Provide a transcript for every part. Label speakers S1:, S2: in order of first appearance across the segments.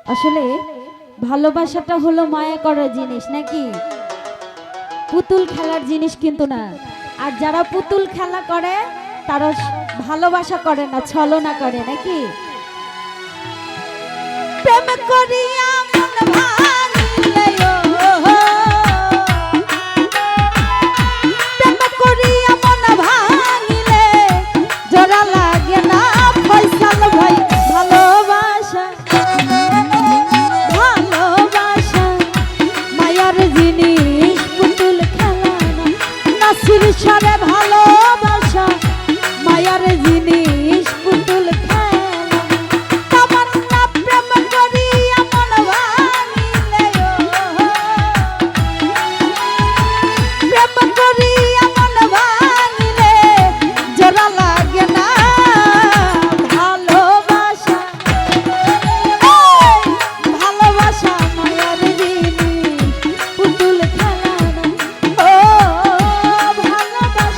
S1: আসলে ভালোবাসাটা হলো মায়া করার জিনিস নাকি, পুতুল খেলার জিনিস কিন্তু না। আর যারা পুতুল খেলা করে তারা ভালোবাসা করে না, ছলনা করে নাকি। প্রেম করিয়া মন ভাঙিলে প্রেম করিয়া মন ভাঙিলে জোড়া লাগে না ফয়সাল ভাই। ভালোবাসা ভালোবাসা মায়ার জিনিস, পুতুল খেলা না। নাসির সারে ভালোবাসা মায়ার জিনিস, পুতুল খেলা। তামান্না প্রেম করিয়া মন ভাঙিলে প্রেম করিয়া মন ভাঙিলে জোড়া লাগে না ভালোবাসা। ভালোবাসা মায়ার জিনিস, পুতুল খেলা না। ও ভালোবাসা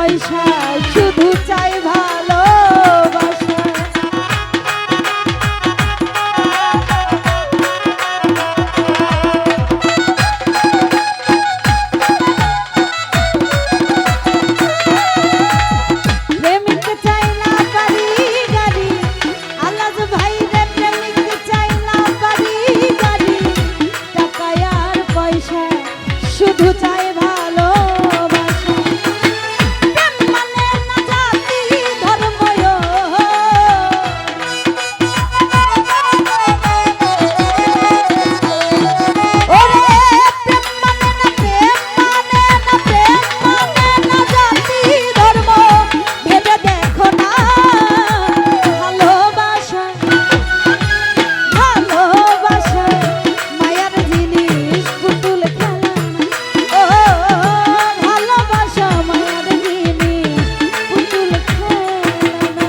S1: পয়সা শুধু চাই ভালোবাসা। প্রেমিক চাই না বাড়ি গাড়ি, আলাজ ভাই রে প্রেমিক চাই না বাড়ি গাড়ি, টাকা আর পয়সা শুধু চাই ভালোবাসা। প্রেম মানে না জাতি ধর্ম, ওরে প্রেম মানে না, প্রেম মানে না, প্রেম মানে না জাতি ধর্ম, ভেবে দেখো না ভালোবাসা। ভালোবাসা মায়ার জিনিস, পুতুল খেলা না। ও ভালোবাসা মায়ার জিনিস, পুতুল খেলা না।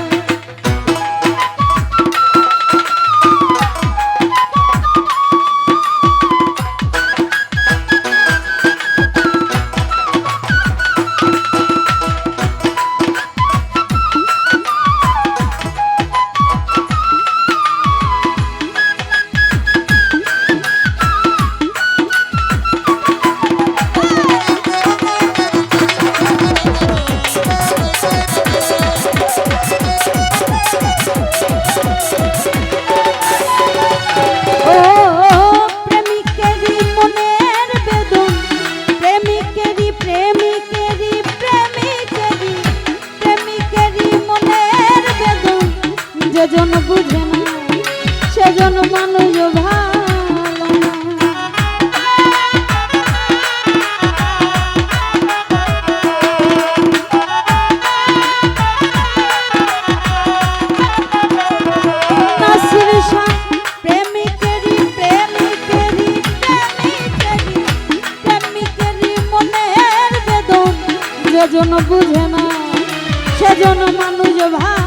S1: ও প্রেমিকেরই মনের বেদন, প্রেমিকেরই প্রেমিকেরই প্রেমিকেরই প্রেমিকেরই মনের বেদন, যেজন বুঝে না সেজন মানুষ ভালো না। নাসির শাহ প্রেমিকেরই প্রেমিকেরই প্রেমিকেরই প্রেমিকেরই মনের বেদন, যেজন বুঝে না সেজন মানুষ ভালো